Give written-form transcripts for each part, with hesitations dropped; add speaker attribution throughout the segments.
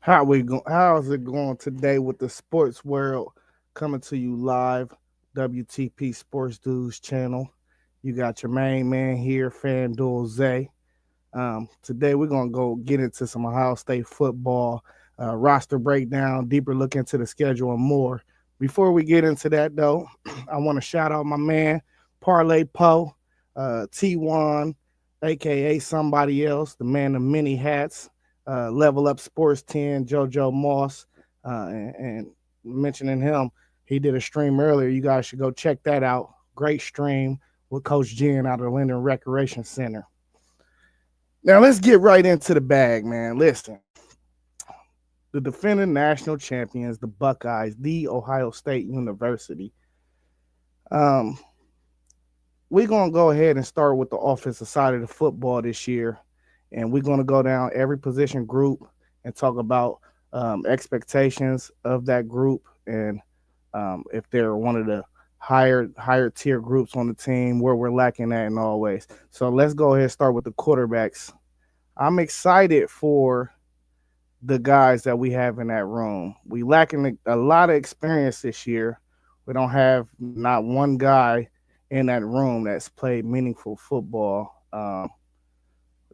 Speaker 1: How's it going today with the sports world coming to you live? WTP Sports Dudes channel. You got your main man here, FanDuel Zay. Today we're gonna go get into some Ohio State football roster breakdown, deeper look into the schedule, and more. Before we get into that, though, I want to shout out my man Parlay Poe, T1, aka somebody else, the man of many hats, Level Up Sports 10, JoJo Moss, and mentioning him, he did a stream earlier. You guys should go check that out. Great stream with Coach Jen out of the Linden Recreation Center. Now let's get right into the bag, man. Listen, the defending national champions, the Buckeyes, the Ohio State University. Um, we're gonna go ahead and start with the offensive side of the football this year, and we're gonna go down every position group and talk about expectations of that group and if they're one of the higher tier groups on the team where we're lacking at in all ways. So let's go ahead and start with the quarterbacks. I'm excited for the guys that we have in that room. We lacking a lot of experience this year. We don't have not one guy in that room that's played meaningful football.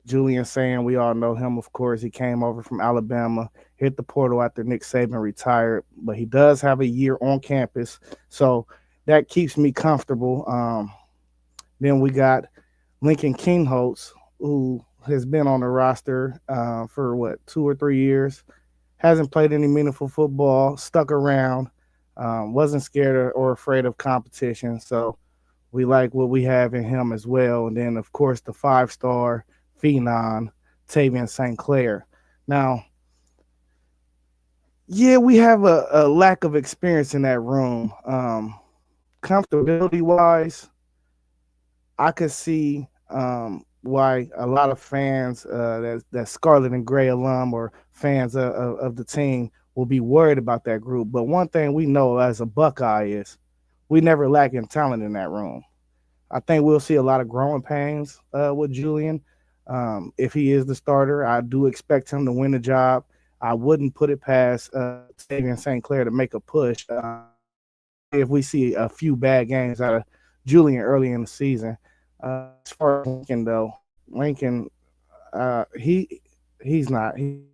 Speaker 1: Julian Sand, we all know him, of course. He came over from Alabama, hit the portal after Nick Saban retired, but he does have a year on campus, so that keeps me comfortable. Then we got Lincoln Kingholtz, who has been on the roster for what 2 or 3 years, hasn't played any meaningful football, stuck around, wasn't scared or afraid of competition. So we like what we have in him as well. And then of course the 5-star phenom Tavian St. Clair. Now, yeah, we have a lack of experience in that room. Comfortability wise, I could see why a lot of fans that Scarlet and Gray alum or fans of the team will be worried about that group. But one thing we know as a Buckeye is we never lack in talent in that room. I think we'll see a lot of growing pains with Julian. If he is the starter, I do expect him to win the job. I wouldn't put it past Tavian St. Clair to make a push if we see a few bad games out of Julian early in the season. As far as Lincoln, though, Lincoln, he's not going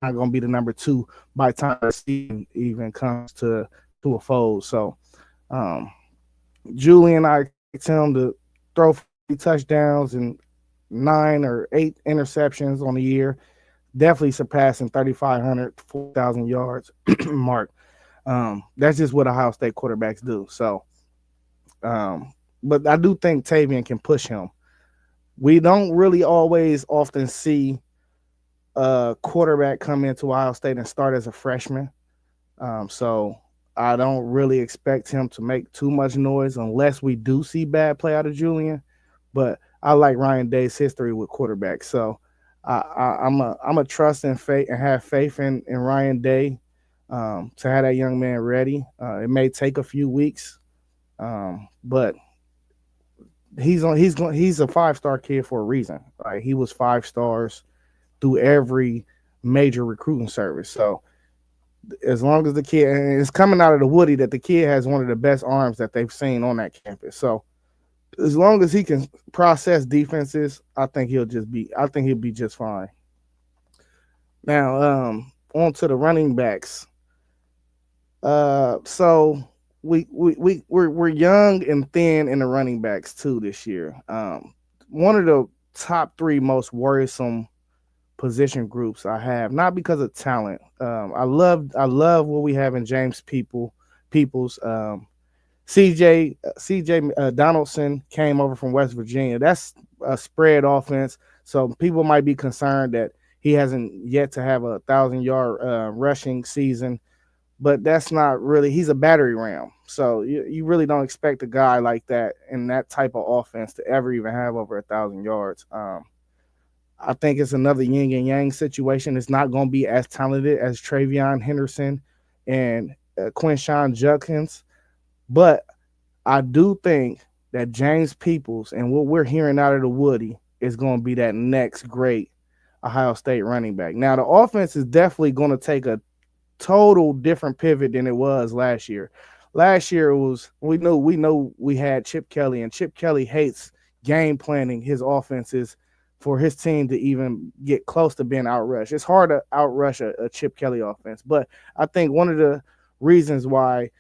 Speaker 1: to be the number two by the time the season even comes to a fold. So um, Julian, I expect him to throw 40 touchdowns and 9 or 8 interceptions on the year, definitely surpassing 3,500, 4,000 yards mark. That's just what Ohio State quarterbacks do. So, but I do think Tavian can push him. We don't really always often see a quarterback come into Ohio State and start as a freshman. So I don't really expect him to make too much noise unless we do see bad play out of Julian. But I like Ryan Day's history with quarterbacks, so I'm a trust and faith and have faith in Ryan Day to have that young man ready. It may take a few weeks, but he's a 5-star kid for a reason. Like he was 5 stars through every major recruiting service. So as long as the kid and it's coming out of the Woody that the kid has one of the best arms that they've seen on that campus. So as long as he can process defenses, I think he'll be just fine. Now, on to the running backs. So we're young and thin in the running backs too this year. One of the top three most worrisome position groups I have, not because of talent. I love what we have in James Peoples. CJ Donaldson came over from West Virginia. That's a spread offense, so people might be concerned that he hasn't yet to have 1,000 yard rushing season, but that's not really. He's a battery ram, so you really don't expect a guy like that in that type of offense to ever even have over 1,000 yards. I think it's another yin and yang situation. It's not going to be as talented as Travion Henderson and Quinshawn Judkins, but I do think that James Peoples and what we're hearing out of the Woody is going to be that next great Ohio State running back. Now the offense is definitely going to take a total different pivot than it was last year. Last year it was we know we had Chip Kelly, and Chip Kelly hates game planning his offenses for his team to even get close to being outrushed. It's hard to outrush a Chip Kelly offense, but I think one of the reasons why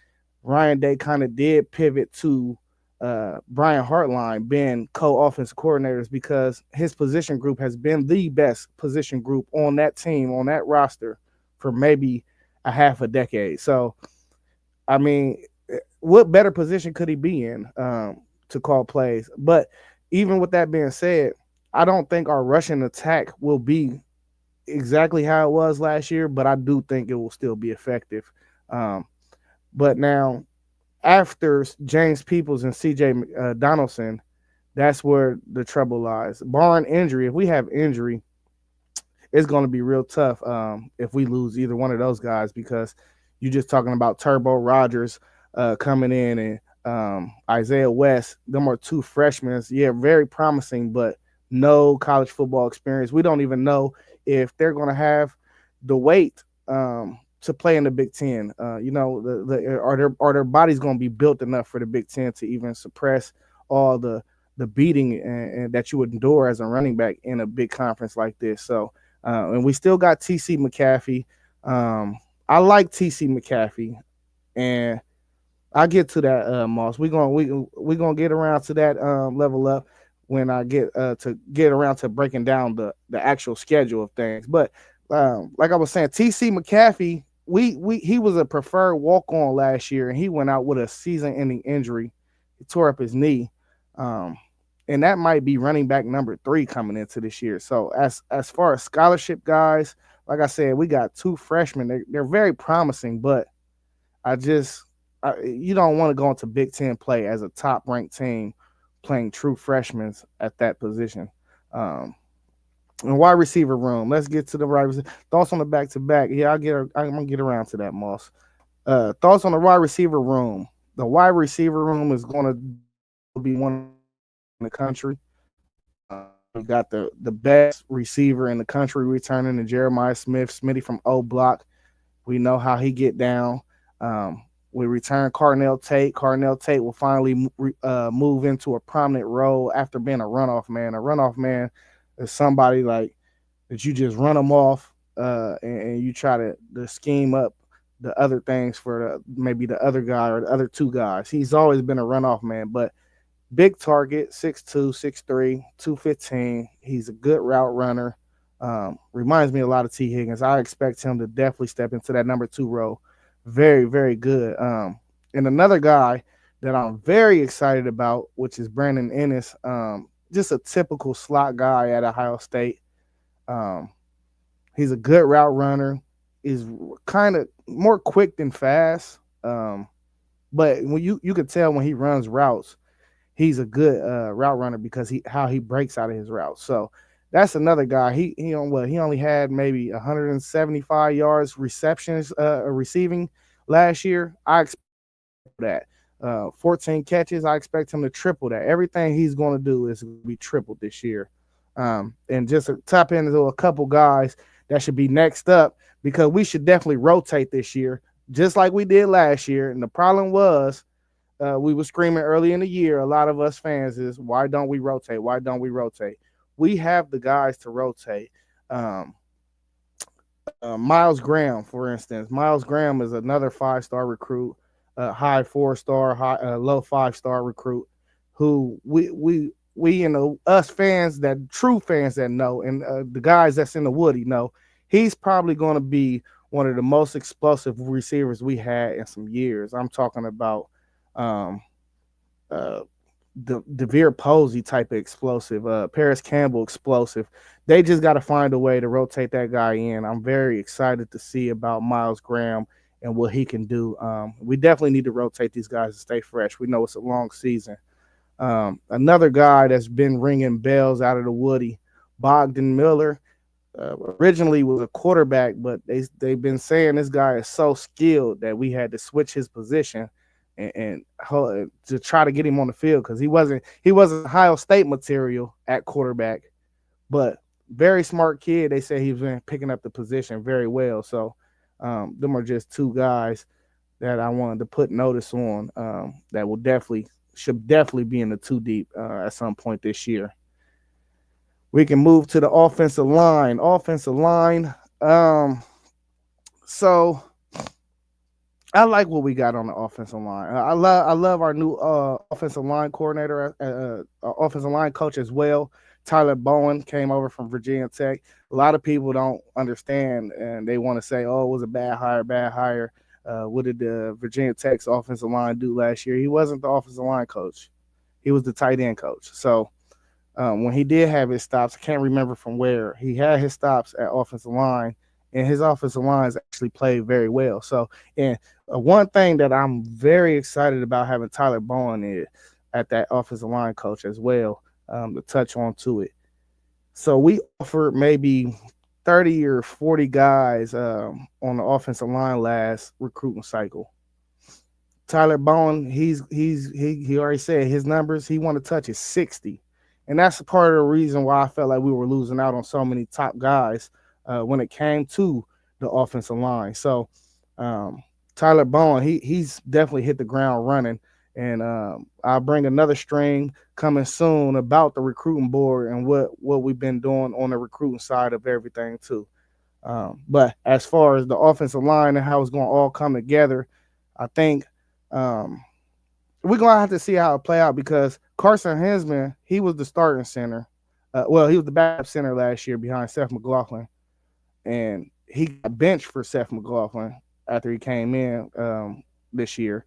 Speaker 1: Ryan Day kind of did pivot to Brian Hartline being co-offensive coordinators because his position group has been the best position group on that team, on that roster for maybe a half a decade. So, I mean, what better position could he be in to call plays? But even with that being said, I don't think our rushing attack will be exactly how it was last year, but I do think it will still be effective. Um, but now, after James Peoples and CJ Donaldson, that's where the trouble lies. Barring injury, if we have injury, it's going to be real tough if we lose either one of those guys because you're just talking about Turbo Rogers coming in and Isaiah West. Them are two freshmen. Yeah, very promising, but no college football experience. We don't even know if they're going to have the weight to play in the Big Ten. Are their bodies going to be built enough for the Big Ten to even suppress all the beating and that you would endure as a running back in a big conference like this? So and we still got TC McCaffrey. I like TC McCaffrey, and I'll get to that, Moss. We're gonna get around to that level up when I get around to breaking down the actual schedule of things. But like I was saying, TC McCaffrey, we he was a preferred walk on last year, and he went out with a season-ending injury. He tore up his knee. Um, and that might be running back number 3 coming into this year. So as far as scholarship guys, like I said, we got 2 freshmen. They're very promising, but you don't want to go into Big Ten play as a top ranked team playing true freshmen at that position. Um, and wide receiver room. Let's get to the wide receiver. Thoughts on the back to back. Yeah, I'm gonna get around to that, Moss. Thoughts on the wide receiver room. The wide receiver room is going to be one in the country. We got the best receiver in the country returning to Jeremiah Smith, Smitty from O Block. We know how he get down. We return Carnell Tate. Carnell Tate will finally move into a prominent role after being a runoff man. A runoff man is somebody like that you just run them off and you try to scheme up the other things for maybe the other guy or the other 2 guys. He's always been a runoff man, but big target, 6'2", 6'3", 215. He's a good route runner. Reminds me a lot of T. Higgins. I expect him to definitely step into that number 2 role. Very, very good. And another guy that I'm very excited about, which is Brandon Ennis. Just a typical slot guy at Ohio State. He's a good route runner. Is kind of more quick than fast. But when you could tell when he runs routes, he's a good route runner because how he breaks out of his routes. So that's another guy. He only had maybe 175 yards receiving last year. I expect that 14 catches. I expect him to triple that. Everything he's going to do is be tripled this year. And just to tap into a couple guys that should be next up because we should definitely rotate this year, just like we did last year. And the problem was we were screaming early in the year, a lot of us fans is, why don't we rotate? Why don't we rotate? We have the guys to rotate. Miles Graham, for instance. Miles Graham is another 5-star recruit, high 4-star, low 5-star recruit who us fans, that true fans that know, and the guys that's in the Woody know, he's probably going to be one of the most explosive receivers we had in some years. I'm talking about the DeVere Posey type of explosive, Paris Campbell explosive. They just got to find a way to rotate that guy in. I'm very excited to see about Miles Graham and what he can do. We definitely need to rotate these guys to stay fresh. We know it's a long season. Another guy that's been ringing bells out of the Woody, Bogdan Miller. Originally was a quarterback, but they've been saying this guy is so skilled that we had to switch his position and to try to get him on the field because he wasn't Ohio State material at quarterback, but very smart kid. They say he's been picking up the position very well. So them are just two guys that I wanted to put notice on that will definitely should definitely be in the two deep at some point this year. We can move to the offensive line. Offensive line. Um, so I like what we got on the offensive line. I love our new offensive line coordinator, offensive line coach as well. Tyler Bowen came over from Virginia Tech. A lot of people don't understand, and they want to say, "Oh, it was a bad hire, bad hire." What did the Virginia Tech's offensive line do last year? He wasn't the offensive line coach. He was the tight end coach. So when he did have his stops, I can't remember from where he had his stops at offensive line, and his offensive lines actually played very well. So, and one thing that I'm very excited about having Tyler Bowen is at that offensive line coach as well to touch on to it. So we offered maybe 30 or 40 guys on the offensive line last recruiting cycle. Tyler Bowen, he already said his numbers. He want to touch is 60, and that's part of the reason why I felt like we were losing out on so many top guys when it came to the offensive line. So um, Tyler Bowen, he's definitely hit the ground running, and I'll bring another string coming soon about the recruiting board and what we've been doing on the recruiting side of everything too. But as far as the offensive line and how it's going to all come together, I think um, we're gonna have to see how it play out because Carson Hinsman, he was the starting center. Well, he was the backup center last year behind Seth McLaughlin, and he got benched for Seth McLaughlin after he came in this year.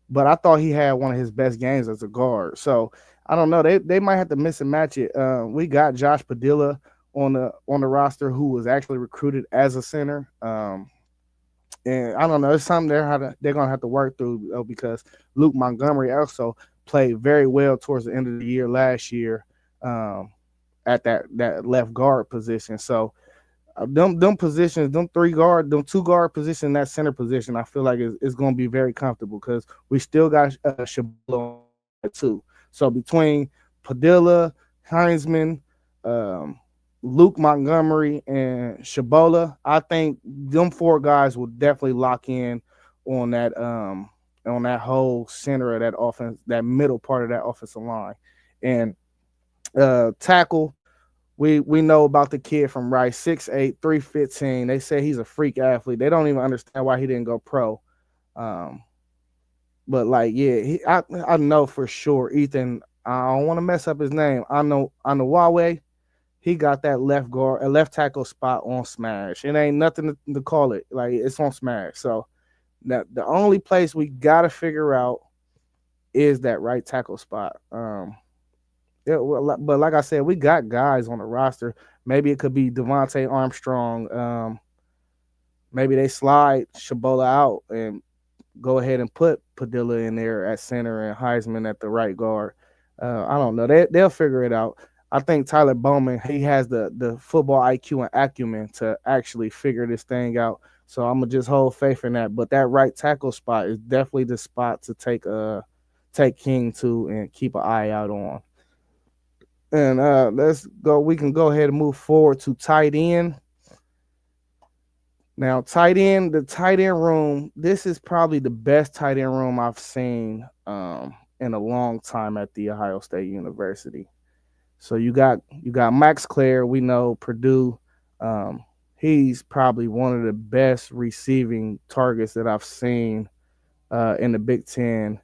Speaker 1: But I thought he had one of his best games as a guard. So I don't know. They might have to miss and match it. We got Josh Padilla on the roster who was actually recruited as a center. And I don't know. It's something they're gonna have to work through though, because Luke Montgomery also played very well towards the end of the year last year um, at that left guard position. So them positions, them three guard, them two guard position, that center position, I feel like is going to be very comfortable because we still got Shablo too. So between Padilla, Heinzman, um, Luke Montgomery, and Shabola, I think them four guys will definitely lock in on that whole center of that offense, that middle part of that offensive line, and tackle. We know about the kid from Rice, 6'8", 315. They say he's a freak athlete. They don't even understand why he didn't go pro. Um, but like, yeah, I know for sure. Ethan, I don't want to mess up his name. I know Huawei. He got that left guard, a left tackle spot on Smash. It ain't nothing to call it. Like it's on Smash. So that the only place we gotta figure out is that right tackle spot. Yeah, well, but like I said, we got guys on the roster. Maybe it could be Devontae Armstrong. Maybe they slide Shabola out and go ahead and put Padilla in there at center and Heisman at the right guard. I don't know. They'll figure it out. I think Tyler Bowman, he has the football IQ and acumen to actually figure this thing out. So I'm gonna just hold faith in that. But that right tackle spot is definitely the spot to take King to and keep an eye out on. And let's go. We can go ahead and move forward to tight end. Now, the tight end room. This is probably the best tight end room I've seen in a long time at the Ohio State University. So you got Max Clare. We know Purdue. Um, he's probably one of the best receiving targets that I've seen in the Big Ten,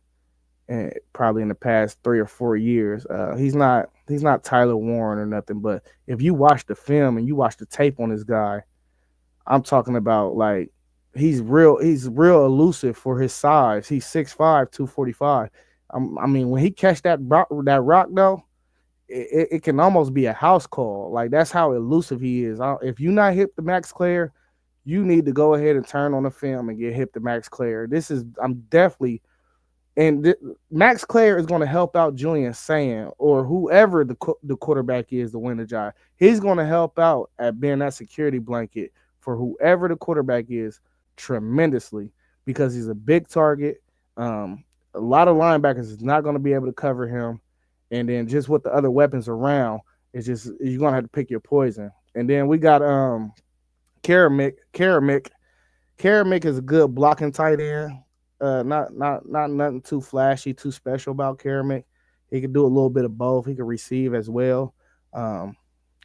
Speaker 1: and probably in the past 3 or 4 years. He's not Tyler Warren or nothing, but if you watch the film and you watch the tape on this guy, I'm talking about like he's real elusive for his size. He's 6'5", 245. I mean, when he catch that rock though, it can almost be a house call. Like that's how elusive he is. If you not hip to Max Clare, you need to go ahead and turn on the film and get hip to Max Clare. I'm definitely and Max Clare is going to help out Julian Sand or whoever the quarterback is to win the job. He's going to help out at being that security blanket for whoever the quarterback is tremendously because he's a big target. A lot of linebackers is not going to be able to cover him, and then just with the other weapons around, It's just you're gonna have to pick your poison. And then we got Karamick. Karamick is a good blocking tight end. Not nothing too flashy, too special about Karamick. He can do a little bit of both. He can receive as well. Um,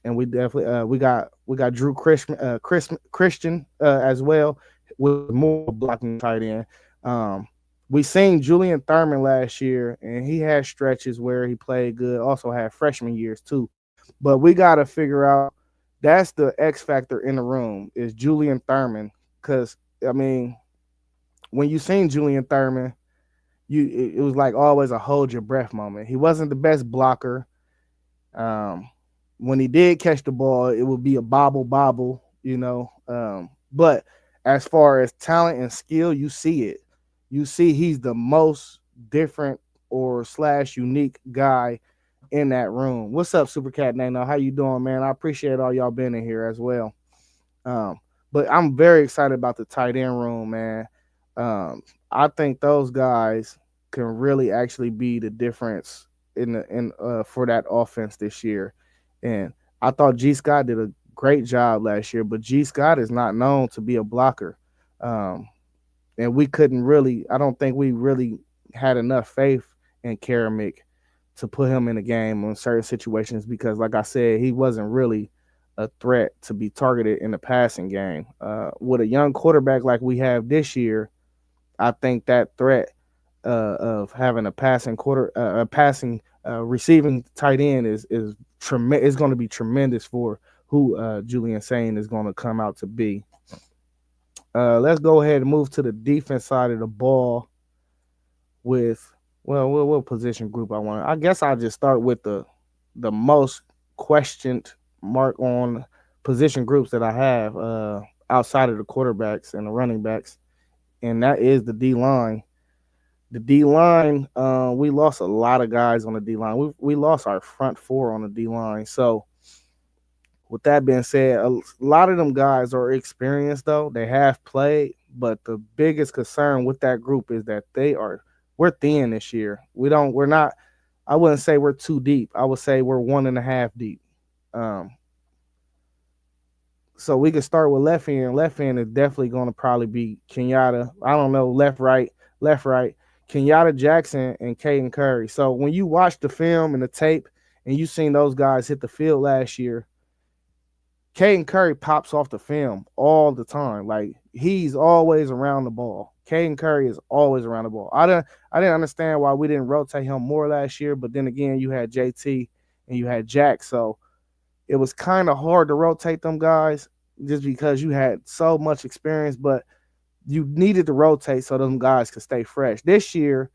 Speaker 1: and we definitely we got Drew Christian as well with more blocking tight end. Um, we seen Julian Thurman last year, and he had stretches where he played good. Also had freshman years too, but we got to figure out that's the X factor in the room is Julian Thurman. Because I mean, when you seen Julian Thurman, it was like always a hold your breath moment. He wasn't the best blocker. Um, when he did catch the ball, it would be a bobble, you know. But as far as talent and skill, you see it. You see he's the most different or slash unique guy in that room. What's up, Super Cat Nano? How you doing, man? I appreciate all y'all being in here as well. Um, but I'm very excited about the tight end room, man. I think those guys can really actually be the difference in for that offense this year. And I thought G Scott did a great job last year, but G Scott is not known to be a blocker. Um, and we couldn't really, I don't think we really had enough faith in Karamick to put him in the game in certain situations because, like I said, he wasn't really a threat to be targeted in the passing game. With a young quarterback like we have this year, I think that threat of having a passing receiving tight end is tremendous. Is going to be tremendous for who Julian Sain is going to come out to be. Let's go ahead and move to the defense side of the ball with what position group I want. I guess I'll just start with the most questioned mark on position groups that I have outside of the quarterbacks and the running backs, and that is the D line. The D line, we lost a lot of guys on the D line. We lost our front four on the D line. So with that being said, a lot of them guys are experienced though. They have played, but the biggest concern with that group is that we're thin this year. We're not. I wouldn't say we're too deep. I would say we're 1.5 deep. Um, so we can start with left end. Left end is definitely going to probably be Kenyatta. I don't know, left, right. Kenyatta Jackson and Caden Curry. So when you watch the film and the tape and you seen those guys hit the field last year, Caden Curry pops off the film all the time. Like he's always around the ball. Caden Curry is always around the ball. I didn't understand why we didn't rotate him more last year, but then again, you had JT and you had Jack, so it was kind of hard to rotate them guys just because you had so much experience, but you needed to rotate so them guys could stay fresh. This year,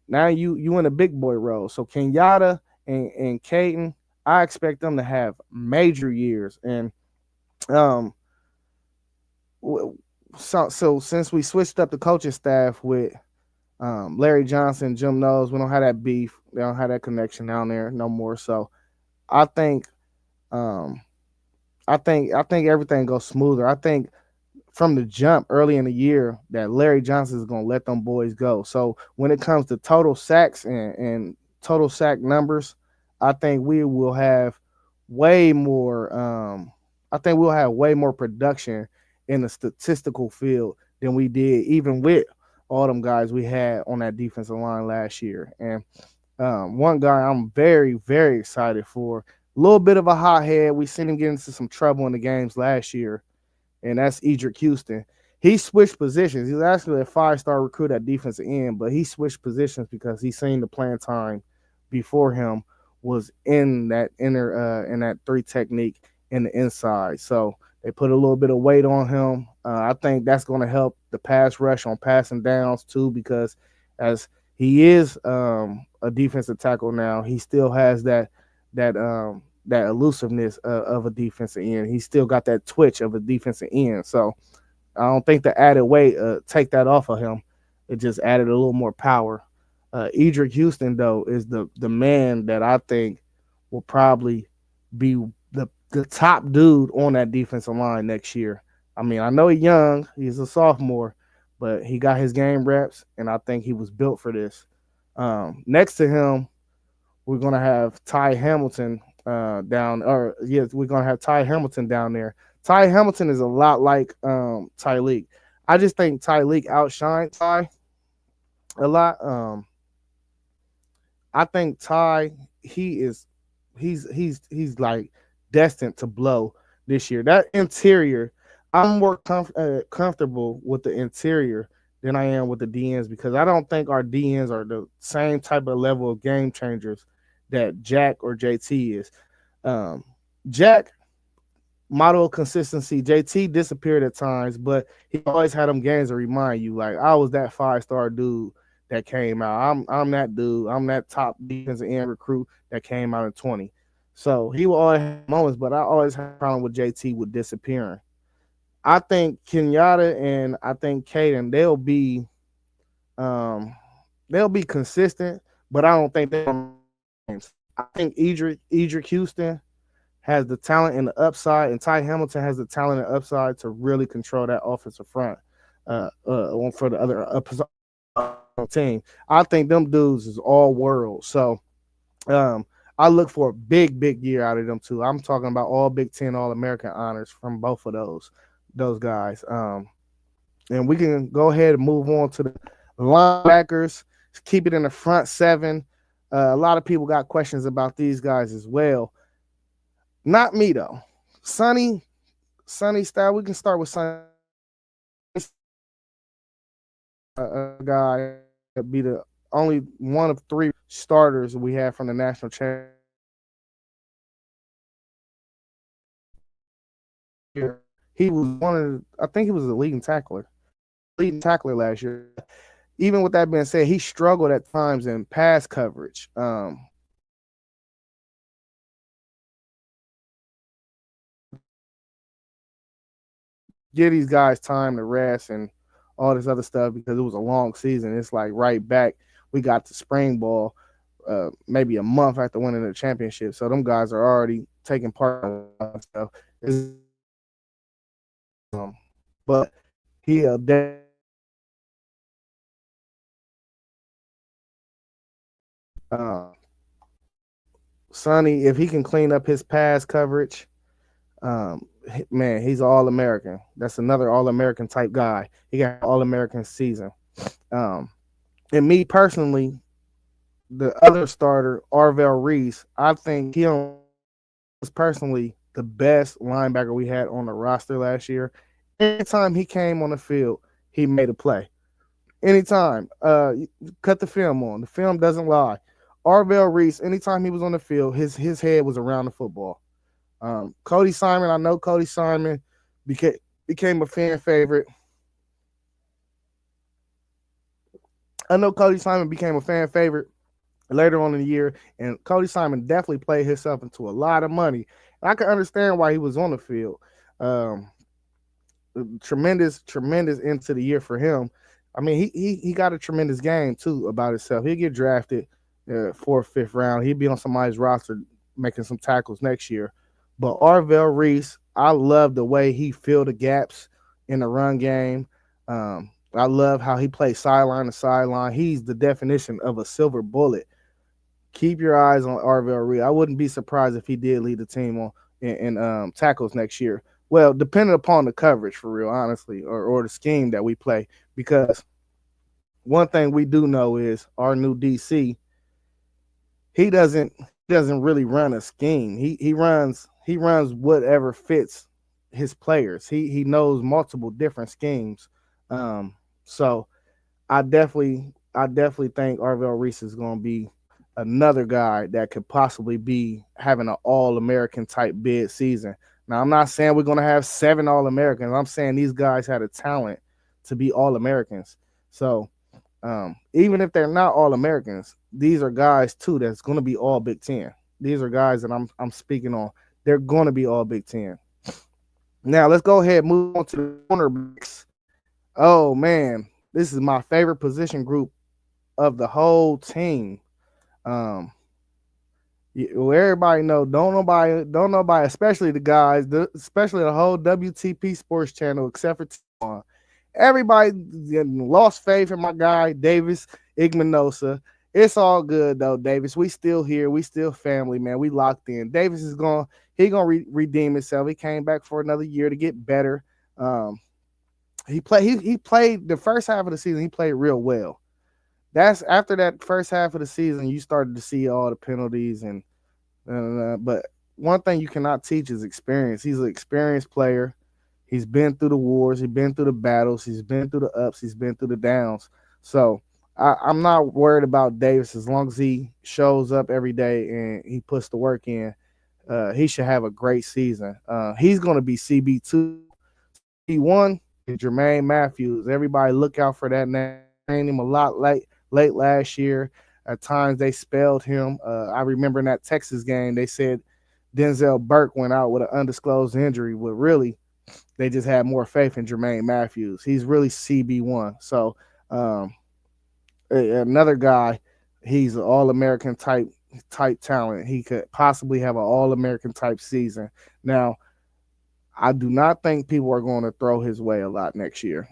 Speaker 1: now you in a big boy role. So Kenyatta and Caden, I expect them to have major years. And um, so since we switched up the coaching staff with Larry Johnson, Jim Knowles, we don't have that beef. They don't have that connection down there no more. So I think um, I think everything goes smoother. I think from the jump early in the year that Larry Johnson is going to let them boys go. So when it comes to total sacks and total sack numbers, I think we will have way more. I think we'll have way more production in the statistical field than we did, even with all them guys we had on that defensive line last year. And one guy I'm very, very excited for, a little bit of a hothead. We seen him get into some trouble in the games last year, and that's Edric Houston. He switched positions. He's actually a 5-star recruit at defensive end, but he switched positions because he seen the playing time before him was in that in that 3 technique in the inside. So they put a little bit of weight on him. I think that's going to help the pass rush on passing downs too, because as he is a defensive tackle now, he still has that elusiveness of a defensive end. He still got that twitch of a defensive end. So I don't think the added weight take that off of him. It just added a little more power. Edric Houston, though, is the man that I think will probably be the top dude on that defensive line next year. I mean, I know he's young. He's a sophomore, but he got his game reps, and I think he was built for this. Next to him, we're going to have Ty Hamilton down, or yes, we're gonna have Ty Hamilton down there. Ty Hamilton is a lot like Tyreek. I just think Tyreek outshined Ty a lot. I think Ty, he is he's like destined to blow this year. That interior, I'm more comfortable with the interior than I am with the DNs, because I don't think our DNs are the same type of level of game changers that Jack or JT is. Um, Jack, model of consistency. JT disappeared at times, but he always had them games to remind you, like, I was that 5-star dude that came out. I'm that dude. I'm that top defensive end recruit that came out in 20. So he will always have moments, but I always have a problem with JT with disappearing. I think Kenyatta and I think Caden, um they'll be consistent, but I don't think they're. I think Edric Houston has the talent and the upside, and Ty Hamilton has the talent and upside to really control that offensive front for the other team. I think them dudes is all world. So um, I look for a big year out of them too. I'm talking about all Big Ten, All American honors from both of those guys. And we can go ahead and move on to the linebackers. Keep it in the front seven. A lot of people got questions about these guys as well. Not me though. Sonny style. We can start with Sonny. A guy that be the only one of 3 starters we have from the national championship. He was one of I think he was the leading tackler last year. Even with that being said, he struggled at times in pass coverage. Give these guys time to rest and all this other stuff, because it was a long season. It's like right back. We got the spring ball maybe a month after winning the championship. So them guys are already taking part in stuff. But he Sonny, if he can clean up his pass coverage, man, he's all American. That's another all American type guy. He got all American season. And me personally, the other starter, Arvell Reese, I think he was personally the best linebacker we had on the roster last year. Anytime he came on the field, he made a play. Anytime. Cut the film on. The film doesn't lie. Arvell Reese, anytime he was on the field, his head was around the football. Cody Simon, I know Cody Simon became a fan favorite. I know Cody Simon became a fan favorite later on in the year, and Cody Simon definitely played himself into a lot of money. And I can understand why he was on the field. Tremendous into the year for him. I mean, he got a tremendous game too about himself. He'll get drafted 4th, 5th round. He'll be on somebody's roster making some tackles next year. But Arvell Reese, I love the way he filled the gaps in the run game. I love how he plays sideline to sideline. He's the definition of a silver bullet. Keep your eyes on Arvell Reese. I wouldn't be surprised if he did lead the team on in tackles next year. Well, depending upon the coverage, for real, honestly, or the scheme that we play. Because one thing we do know is our new DC, he doesn't really run a scheme. He runs whatever fits his players. He knows multiple different schemes. So I definitely think Arvell Reese is going to be another guy that could possibly be having an All-American type bid season. Now, I'm not saying we're going to have 7 All-Americans. I'm saying these guys had a talent to be All-Americans. So even if they're not All-Americans, these are guys too that's going to be all Big Ten. These are guys that I'm speaking on. They're going to be all Big Ten. Now, let's go ahead and move on to the cornerbacks. Oh, man. This is my favorite position group of the whole team. Everybody know, don't nobody, especially the guys, especially the whole WTP Sports Channel, except for T1. Everybody lost faith in my guy Davis Igminosa. It's all good though, Davis. We still here. We still family, man. We locked in. Davis is going. He gonna redeem himself. He came back for another year to get better. Um, he played the first half of the season. He played real well. That's after that first half of the season, you started to see all the penalties but one thing you cannot teach is experience. He's an experienced player. He's been through the wars. He's been through the battles. He's been through the ups. He's been through the downs. So I'm not worried about Davis as long as he shows up every day and he puts the work in. He should have a great season. He's going to be CB2. CB1 is Jermaine Matthews. Everybody look out for that name. Him a lot late last year. At times they spelled him. I remember in that Texas game they said Denzel Burke went out with an undisclosed injury, but really they just had more faith in Jermaine Matthews. He's really CB1. So um, another guy, he's an All-American type talent. He could possibly have an All-American type season. Now, I do not think people are going to throw his way a lot next year.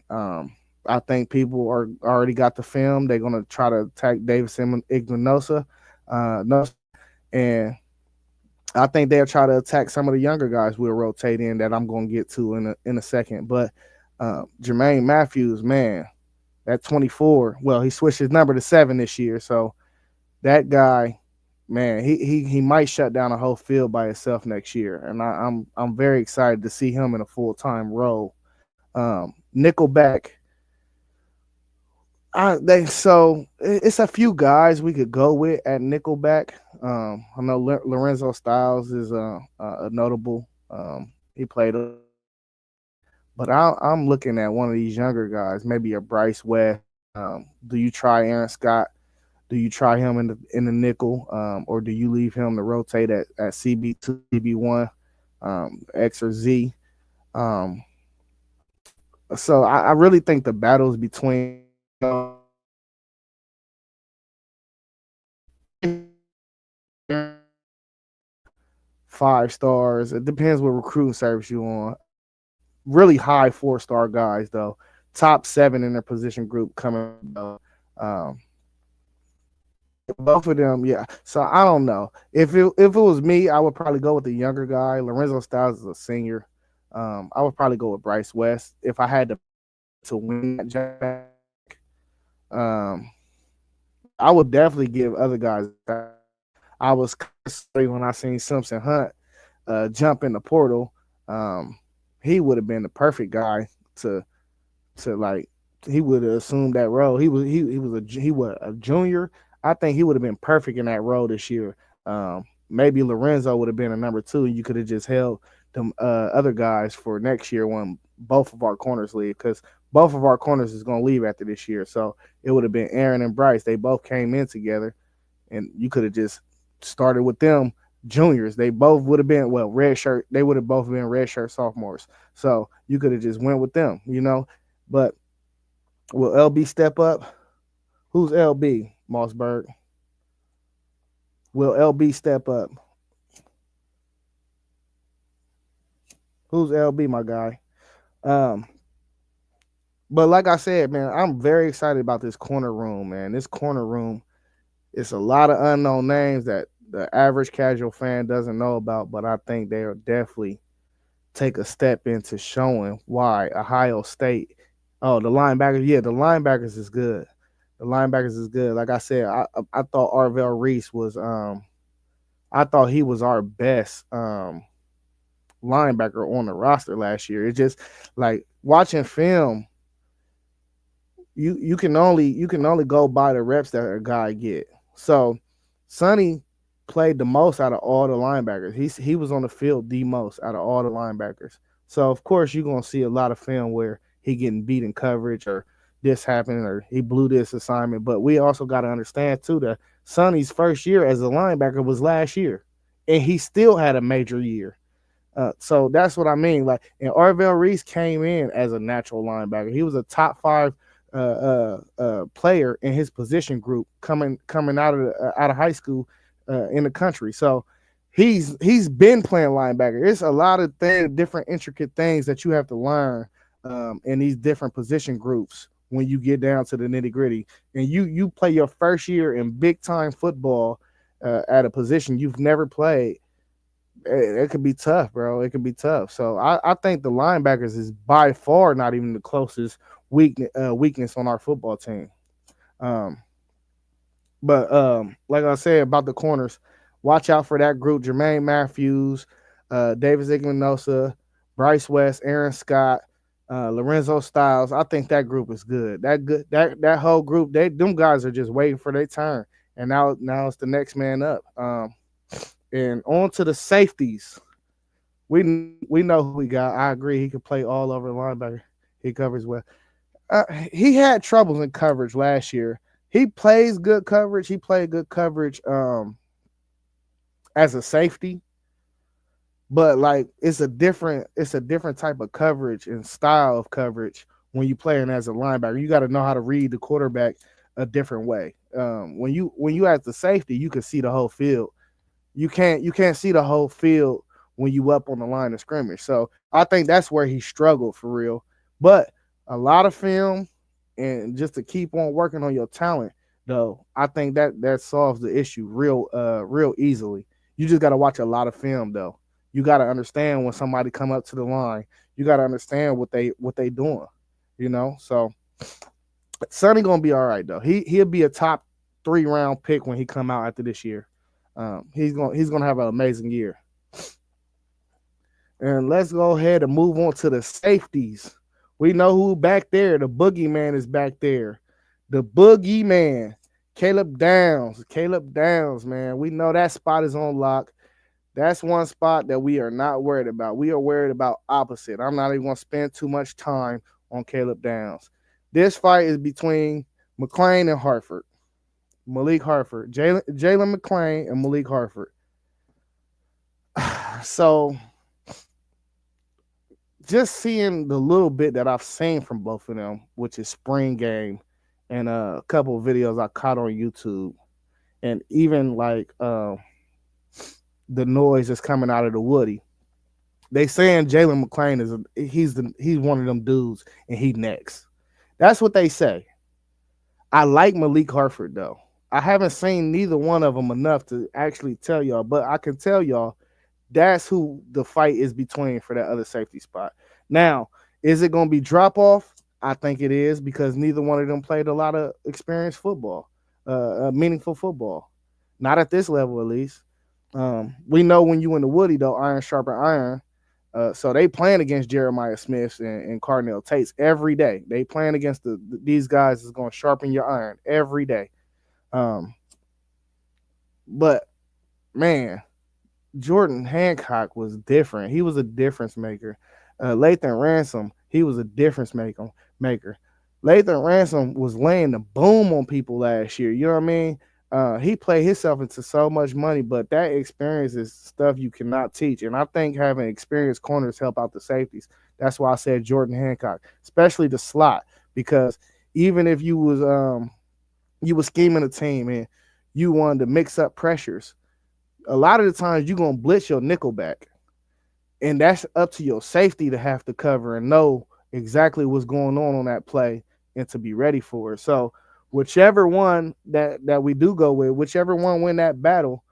Speaker 1: I think people are already got the film. They're going to try to attack Davison Igbinosa, and I think they'll try to attack some of the younger guys we'll rotate in that I'm going to get to in a second. But Jermaine Matthews, man, at 24, well, he switched his number to 7 this year, so that guy, man, he might shut down a whole field by himself next year, and I'm very excited to see him in a full-time role. Nickelback. So it's a few guys we could go with at Nickelback. I know Lorenzo Styles is a notable. He played, but I'm looking at one of these younger guys, maybe a Bryce West. Do you try Aaron Scott? Do you try him in the nickel, or do you leave him to rotate at CB2, CB1, X or Z? So I really think the battles between five stars. It depends what recruiting service you on. Really high 4-star guys though. Top 7 in their position group coming. Um, both of them, yeah. So I don't know if it was me, I would probably go with the younger guy. Lorenzo Styles is a senior. I would probably go with Bryce West if I had to win that jack. Um, I would definitely give other guys. I was when I seen Simpson Hunt jump in the portal. He would have been the perfect guy to like. He would have assumed that role. He was a junior. I think he would have been perfect in that role this year. Maybe Lorenzo would have been a number 2. You could have just held them other guys for next year when both of our corners leave, because both of our corners is going to leave after this year. So it would have been Aaron and Bryce. They both came in together, and you could have just started with them juniors. They both would have been red shirt. They would have both been red shirt sophomores. So you could have just went with them, But will LB step up? Who's LB, Mossberg? Will LB step up? Who's LB, my guy? But like I said, man, I'm very excited about this corner room, man. This corner room, it's a lot of unknown names that the average casual fan doesn't know about, but I think they'll definitely take a step into showing why Ohio State. Oh, the linebackers, yeah, the linebackers is good. The linebackers is good. Like I said, I thought Arvell Reese was I thought he was our best linebacker on the roster last year. It's just like watching film, you can only go by the reps that a guy get. So Sonny played the most out of all the linebackers. He was on the field the most out of all the linebackers. So of course you're gonna see a lot of film where he getting beat in coverage or this happened or he blew this assignment. But we also got to understand too that Sonny's first year as a linebacker was last year, and he still had a major year. So that's what I mean. Like, and Arvell Reese came in as a natural linebacker. He was a top 5 player in his position group coming out of high school in the country. So he's been playing linebacker. It's a lot of different intricate things that you have to learn in these different position groups when you get down to the nitty gritty. And you play your first year in big time football at a position you've never played. It could be tough, bro. It could be tough. So I think the linebackers is by far not even the closest weakness on our football team. Um, but like I said about the corners, watch out for that group: Jermaine Matthews, Davis Igminosa, Bryce West, Aaron Scott, Lorenzo Styles. I think that group is good. That whole group, them guys are just waiting for their turn, and now it's the next man up. And on to the safeties. We know who we got. I agree. He could play all over the linebacker. He covers well. He had troubles in coverage last year. He plays good coverage. He played good coverage as a safety, but like it's a different type of coverage and style of coverage when you playing as a linebacker. You got to know how to read the quarterback a different way. When you as the safety, you can see the whole field. You can't see the whole field when you up on the line of scrimmage. So I think that's where he struggled for real. But a lot of film and just to keep on working on your talent, though, I think that solves the issue real easily. You just gotta watch a lot of film though. You gotta understand when somebody come up to the line. You gotta understand what they doing. So Sonny gonna be all right though. He'll be a top 3 round pick when he come out after this year. He's gonna have an amazing year. And let's go ahead and move on to the safeties. We know who back there. The boogeyman is back there. The boogeyman, Caleb Downs. Caleb Downs, man. We know that spot is on lock. That's one spot that we are not worried about. We are worried about opposite. I'm not even going to spend too much time on Caleb Downs. This fight is between McClain and Hartford. Malik Hartford. Jalen McClain and Malik Hartford. So just seeing the little bit that I've seen from both of them, which is spring game and a couple of videos I caught on YouTube, and even like the noise that's coming out of the Woody. They saying Jalen McClain he's one of them dudes and he next. That's what they say. I like Malik Hartford though. I haven't seen neither one of them enough to actually tell y'all, but I can tell y'all that's who the fight is between for that other safety spot. Now, is it going to be drop off? I think it is because neither one of them played a lot of experienced football, meaningful football. Not at this level, at least. We know when you in the Woody, though, iron sharpen iron. So they playing against Jeremiah Smith and Carnell Tates every day. They playing against these guys is going to sharpen your iron every day. But, man, Jordan Hancock was different. He was a difference maker. Lathan Ransom, he was a difference maker. Lathan Ransom was laying the boom on people last year. You know what I mean? He played himself into so much money, but that experience is stuff you cannot teach. And I think having experienced corners help out the safeties. That's why I said Jordan Hancock, especially the slot, because even if you was scheming a team and you wanted to mix up pressures, a lot of the times you're going to blitz your nickel back. And that's up to your safety to have to cover and know exactly what's going on that play and to be ready for it. So whichever one that we do go with, whichever one win that battle,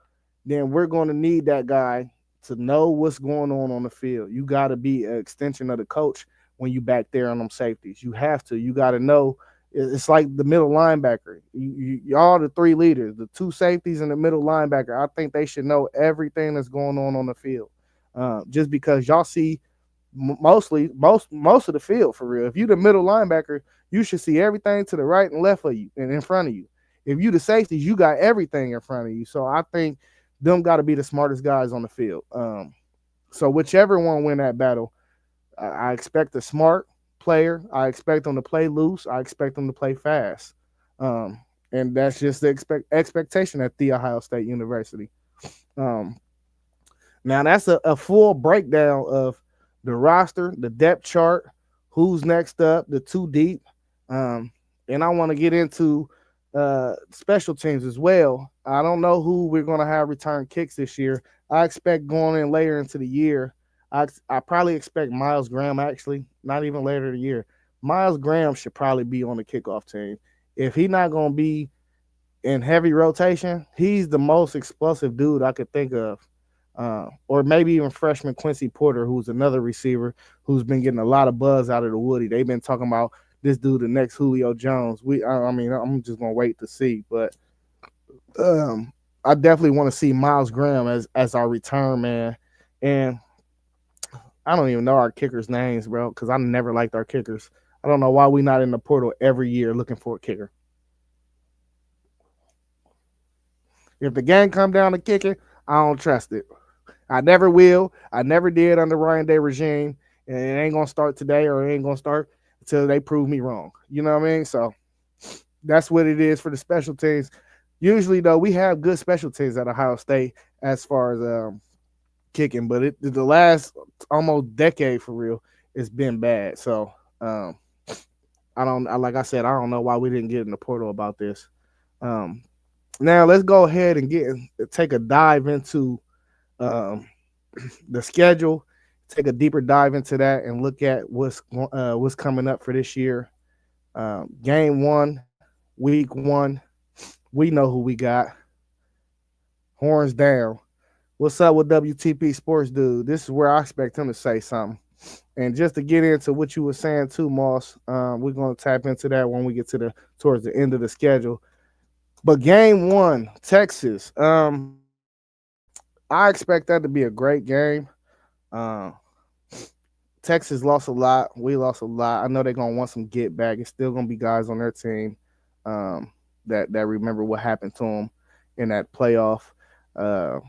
Speaker 1: then we're going to need that guy to know what's going on the field. You got to be an extension of the coach when you back there on them safeties. You have to. You got to know. It's like the middle linebacker. Y'all the 3 leaders, the 2 safeties and the middle linebacker. I think they should know everything that's going on the field. Just because y'all see most of the field for real. If you the middle linebacker, you should see everything to the right and left of you and in front of you. If you the safeties, you got everything in front of you. So I think them got to be the smartest guys on the field. So whichever one win that battle, I expect a smart player. I expect them to play loose. I expect them to play fast. And that's just the expectation at The Ohio State University. Now that's a full breakdown of the roster, the depth chart, who's next up, the 2 deep. And I want to get into special teams as well. I don't know who we're going to have return kicks this year. I expect going in later into the year. I probably expect Miles Graham, actually, not even later in the year. Miles Graham should probably be on the kickoff team. If he's not gonna be in heavy rotation, he's the most explosive dude I could think of. Or maybe even freshman Quincy Porter, who's another receiver who's been getting a lot of buzz out of the Woody. They've been talking about this dude, the next Julio Jones. I mean, I'm just gonna wait to see, but um, I definitely want to see Miles Graham as our return man. And I don't even know our kickers' names, bro, because I never liked our kickers. I don't know why we not in the portal every year looking for a kicker. If the game come down to kicking, I don't trust it. I never will. I never did under Ryan Day regime, and it ain't gonna start today or it ain't gonna start until they prove me wrong. You know what I mean? So that's what it is for the special teams. Usually, though, we have good special teams at Ohio State as far as kicking, but the last almost decade for real, it's been bad. So um, I don't like I said, I don't know why we didn't get in the portal about this. Um, Now let's go ahead and take a dive into um, the schedule, take a deeper dive into that, and look at what's coming up for this year. Game one, week one, we know who we got. Horns down. What's up with WTP Sports, dude? This is where I expect him to say something. And just to get into what you were saying too, Moss, we're gonna tap into that when we get to the towards the end of the schedule. But game one, Texas. I expect that to be a great game. Uh, Texas lost a lot. We lost a lot. I know they're gonna want some get back. It's still gonna be guys on their team um, that remember what happened to them in that playoff. Uh,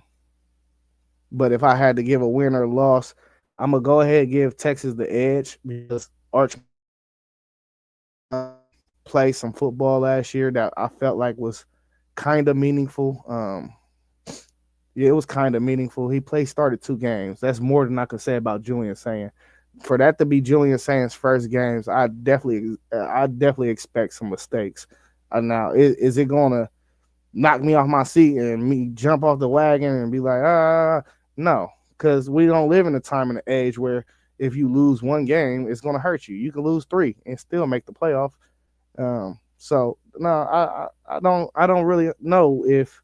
Speaker 1: but if I had to give a win or loss, I'm gonna go ahead and give Texas the edge because Arch played some football last year that I felt like was kind of meaningful. Yeah, it was kind of meaningful. Started 2 games. That's more than I could say about Julian Saying. For that to be Julian Saying's first games, I definitely expect some mistakes. Now, is it gonna knock me off my seat and me jump off the wagon and be like, no, because we don't live in a time and an age where if you lose 1 game, it's gonna hurt you. You can lose 3 and still make the playoff. So no, I don't really know if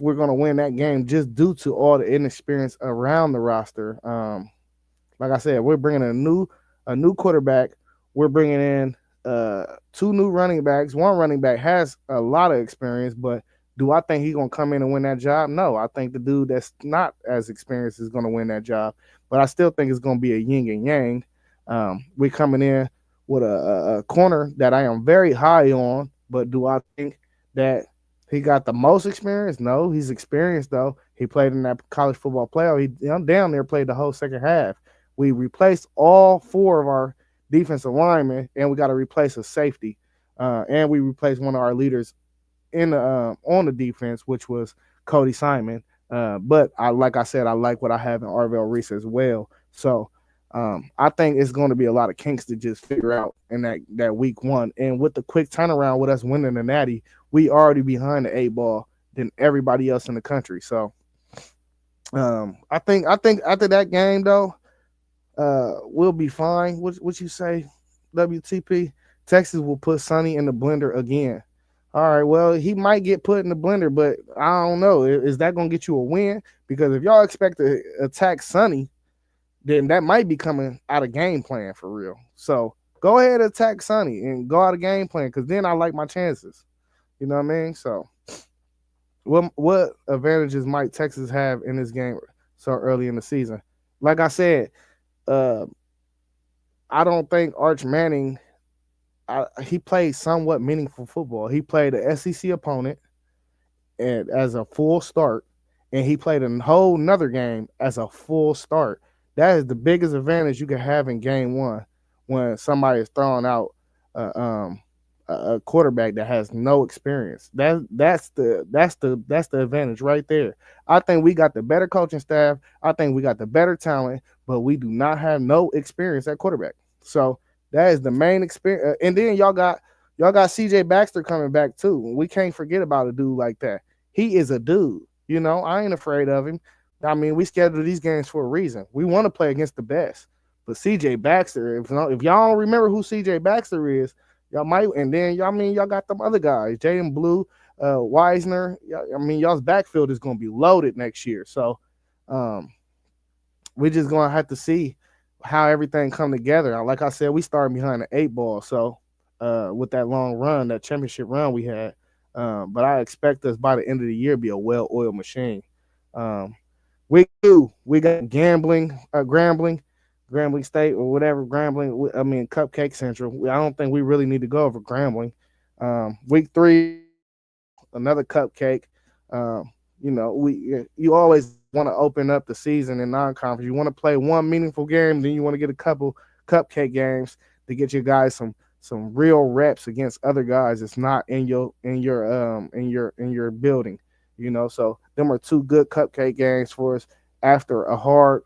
Speaker 1: we're gonna win that game just due to all the inexperience around the roster. Like I said, we're bringing a new quarterback. We're bringing in 2 new running backs. One running back has a lot of experience, but do I think he's gonna come in and win that job? No, I think the dude that's not as experienced is gonna win that job. But I still think it's gonna be a yin and yang. We're coming in with a corner that I am very high on, but do I think that he got the most experience? No, he's experienced though. He played in that college football playoff. He down there played the whole second half. We replaced all 4 of our defensive linemen, and we got to replace a safety, and we replaced one of our leaders in the on the defense, which was Cody Simon. But like I said, I like what I have in Arvell Reese as well. So I think it's going to be a lot of kinks to just figure out in that week one. And with the quick turnaround with us winning the Natty, we already behind the 8 ball than everybody else in the country. So I think after that game though, we'll be fine. What you say, WTP? Texas will put Sonny in the blender again. All right, well, he might get put in the blender, but I don't know. Is that going to get you a win? Because if y'all expect to attack Sonny, then that might be coming out of game plan for real. So go ahead and attack Sonny and go out of game plan because then I like my chances. You know what I mean? So what advantages might Texas have in this game so early in the season? Like I said, I don't think Arch Manning he played somewhat meaningful football. He played an SEC opponent and as a full start, and he played a whole nother game as a full start. That is the biggest advantage you can have in game one when somebody is throwing out a quarterback that has no experience. That's the advantage right there. I think we got the better coaching staff. I think we got the better talent, but we do not have no experience at quarterback. So that is the main experience. And then y'all got CJ Baxter coming back too. We can't forget about a dude like that. He is a dude. You know, I ain't afraid of him. I mean, we schedule these games for a reason. We want to play against the best. But CJ Baxter, if y'all don't remember who CJ Baxter is, y'all might. And then y'all y'all got them other guys, Jaden Blue, Wisner. I mean, y'all's backfield is going to be loaded next year. So um, we're just going to have to see how everything come together. Like I said, we started behind the 8 ball. So with that long run, that championship run we had. But I expect us by the end of the year be a well-oiled machine. Um, Week 2, we got Grambling State or whatever. Cupcake Central. I don't think we really need to go over Grambling. Week 3, another cupcake. You always want to open up the season in non-conference. You want to play one meaningful game, then you want to get a couple cupcake games to get you guys some real reps against other guys that's not in your building. So them are two good cupcake games for us after a hard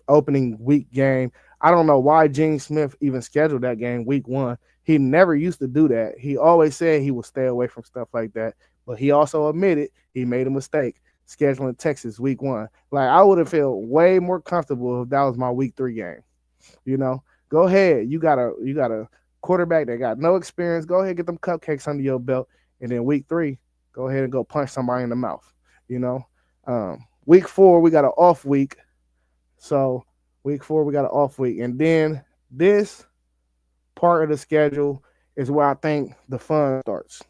Speaker 1: opening week game. I don't know why Gene Smith even scheduled that game week 1. He never used to do that. He always said he would stay away from stuff like that. But he also admitted he made a mistake scheduling Texas week 1. Like, I would have felt way more comfortable if that was my week 3 game. Go ahead. You got a quarterback that got no experience. Go ahead, get them cupcakes under your belt, and then week 3, go ahead and go punch somebody in the mouth. Week 4 we got an off week. So week 4 we got an off week, and then this part of the schedule is where I think the fun starts.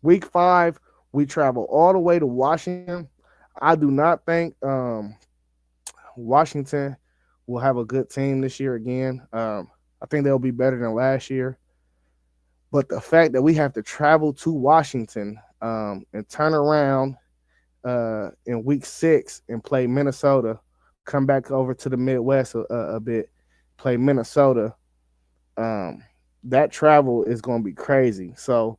Speaker 1: Week 5 we travel all the way to Washington. I do not think Washington will have a good team this year again. I think they'll be better than last year. But the fact that we have to travel to Washington and turn around in week 6 and play Minnesota, come back over to the Midwest a bit, play Minnesota, that travel is going to be crazy. So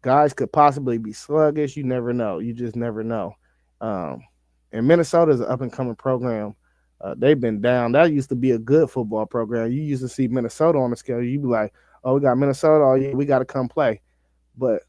Speaker 1: guys could possibly be sluggish. You never know. You just never know. And Minnesota is an up and coming program. They've been down. That used to be a good football program. You used to see Minnesota on the schedule. You'd be like, "Oh, we got Minnesota. Oh, yeah, we got to come play." But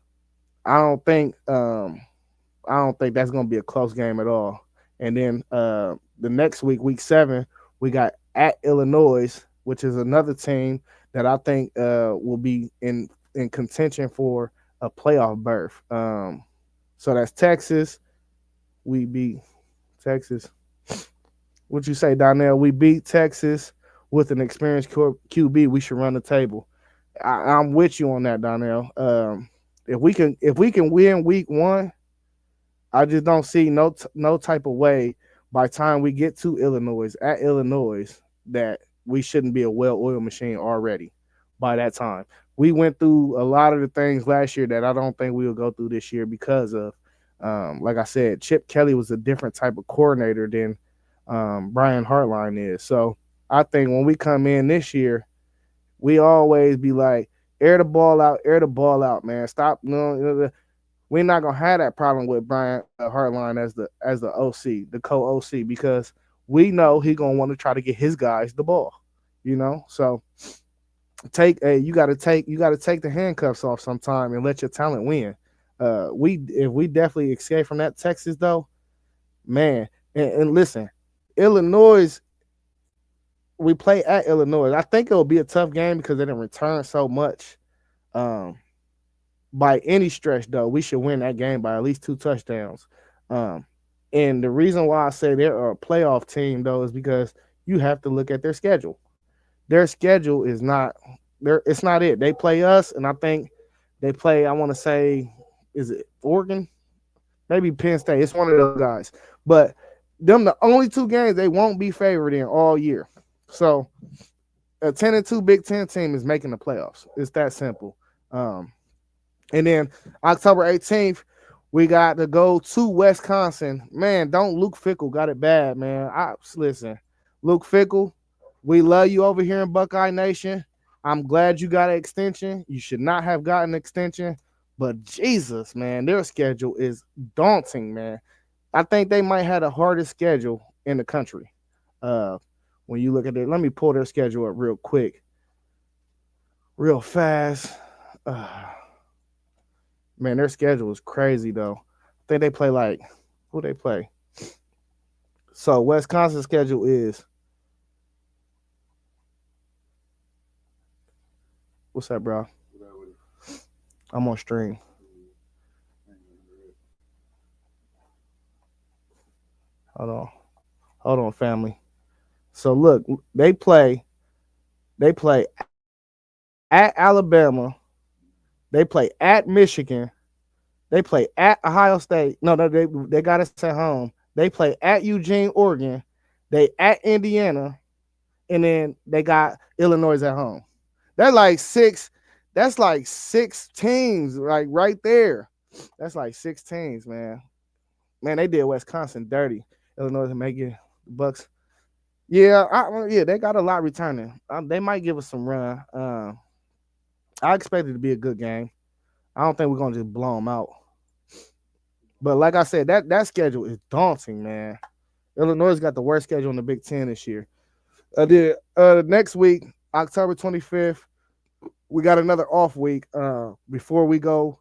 Speaker 1: I don't think that's going to be a close game at all. And then the next week, week 7, we got at Illinois, which is another team that I think will be in contention for a playoff berth. So that's Texas. We beat Texas. What you say, Donnell? We beat Texas with an experienced QB. We should run the table. I'm with you on that, Donnell. If we can win week 1, I just don't see no type of way by the time we get to Illinois that we shouldn't be a well-oiled machine already by that time. We went through a lot of the things last year that I don't think we will go through this year because of, like I said, Chip Kelly was a different type of coordinator than Brian Hartline is. So I think when we come in this year, we always be like, air the ball out, man. Stop. We're not gonna have that problem with Brian Hartline as the OC, the co-OC, because we know he's gonna want to try to get his guys the ball. So you gotta take the handcuffs off sometime and let your talent win. If we definitely escape from that Texas though, man. And listen, Illinois, we play at Illinois. I think it'll be a tough game because they didn't return so much. By any stretch, though, we should win that game by at least 2 touchdowns. And the reason why I say they're a playoff team, though, is because you have to look at their schedule. Their schedule is not there. It's not it. They play us, and I think they play, I want to say, is it Oregon? Maybe Penn State. It's one of those guys. But them the only 2 games they won't be favored in all year. So a 10-2 Big Ten team is making the playoffs. It's that simple. And then October 18th, we got to go to Wisconsin. Man, don't Luke Fickell got it bad, man. Listen, Luke Fickell, we love you over here in Buckeye Nation. I'm glad you got an extension. You should not have gotten an extension. But Jesus, man, their schedule is daunting, man. I think they might have the hardest schedule in the country. When you look at it, let me pull their schedule up real quick, real fast. Man, their schedule is crazy, though. I think they play who they play? So Wisconsin's schedule is what's that, bro? I'm on stream. Hold on. Hold on, family. So look, they play at Alabama, they play at Michigan, they play at Ohio State. No, they got us at home. They play at Eugene, Oregon. They at Indiana, and then they got Illinois at home. That's like six. That's like six teams, like right there. That's like six teams, man. Man, they did Wisconsin dirty. Illinois to make it Bucks. Yeah, yeah, they got a lot returning. They might give us some run. I expect it to be a good game. I don't think we're gonna just blow them out. But like I said, that schedule is daunting, man. Illinois got the worst schedule in the Big Ten this year. Next week, October 25th, we got another off week. Before we go,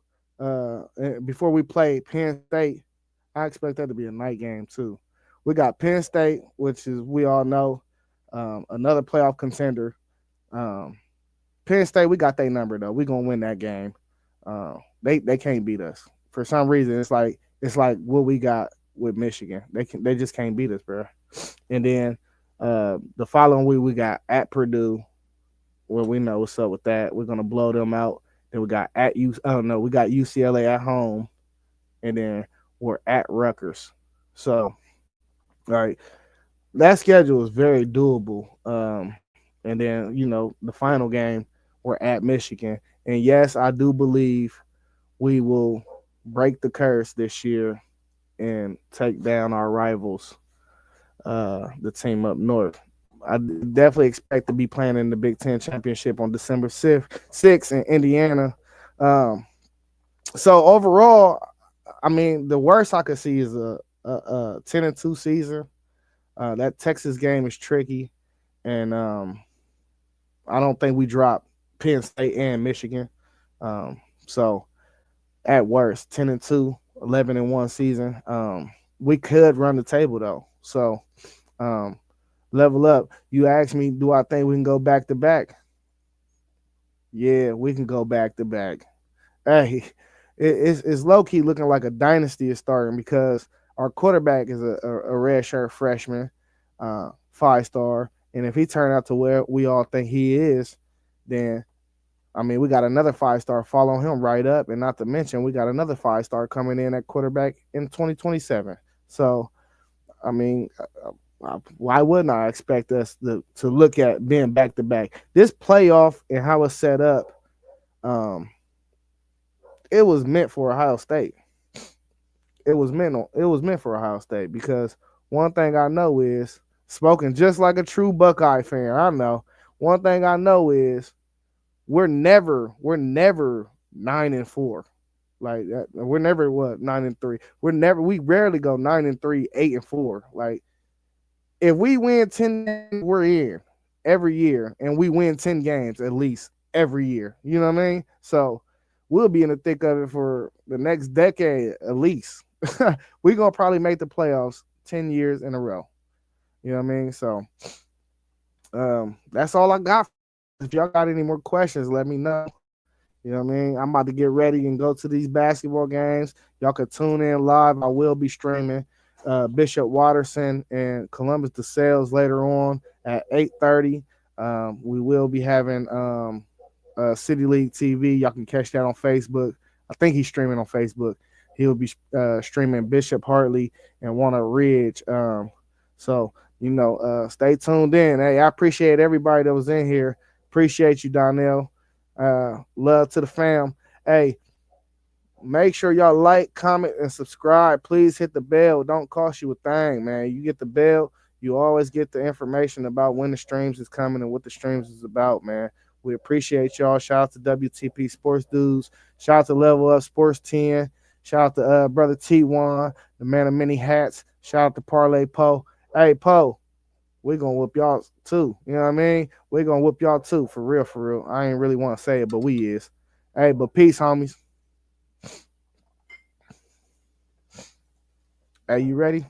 Speaker 1: before we play Penn State, I expect that to be a night game too. We got Penn State, which is we all know another playoff contender. Um, Penn State, we got their number though. We're gonna win that game. They can't beat us for some reason. It's like what we got with Michigan. They just can't beat us, bro. And then the following week we got at Purdue, where we know what's up with that. We're gonna blow them out. Then we got at U. Oh no, we got UCLA at home, and then we're at Rutgers. So, all right, that schedule is very doable. And then the final game we're at Michigan, and yes, I do believe we will break the curse this year and take down our rivals, the team up north. I definitely expect to be playing in the Big Ten championship on December 6th in Indiana. Um, so overall, I mean, the worst I could see is a 10-2 season. That Texas game is tricky, and I don't think we drop Penn State and Michigan. So at worst, 10-2, 11-1 season. We could run the table though. So um, level up. You asked me, do I think we can go back to back? Yeah, we can go back to back. Hey, it's low key looking like a dynasty is starting because our quarterback is a red shirt freshman, 5-star, and if he turned out to where we all think he is, then I mean we got another 5-star following him right up, and not to mention we got another 5-star coming in at quarterback in 2027. So I mean, why wouldn't I expect us to look at being back to back? This playoff and how it's set up, um, it was meant for Ohio State. It was meant for Ohio State because one thing I know is spoken just like a true Buckeye fan. I know one thing I know is we're never 9-4 like that. We're never 9-3. We rarely go 9-3, 8-4. Like if we win 10 games, we're in every year, and we win 10 games at least every year. You know what I mean? So we'll be in the thick of it for the next decade at least. We're gonna probably make the playoffs 10 years in a row. You know what I mean? So that's all I got. If y'all got any more questions, let me know. You know what I mean? I'm about to get ready and go to these basketball games. Y'all can tune in live. I will be streaming Bishop Watterson and Columbus DeSales later on at 8:30. We will be having City League TV. Y'all can catch that on Facebook. I think he's streaming on Facebook. He'll be streaming Bishop Hartley and Warner Ridge. So stay tuned in. Hey, I appreciate everybody that was in here. Appreciate you, Donnell. Love to the fam. Hey, make sure y'all like, comment, and subscribe. Please hit the bell. It don't cost you a thing, man. You get the bell, you always get the information about when the streams is coming and what the streams is about, man. We appreciate y'all. Shout out to WTP Sports Dudes. Shout out to Level Up Sports 10. Shout out to brother T1, the man of many hats. Shout out to Parlay Poe. Hey, Poe, we're going to whoop y'all too. You know what I mean? We're going to whoop y'all too, for real, for real. I ain't really want to say it, but we is. Hey, but peace, homies. Hey, you ready?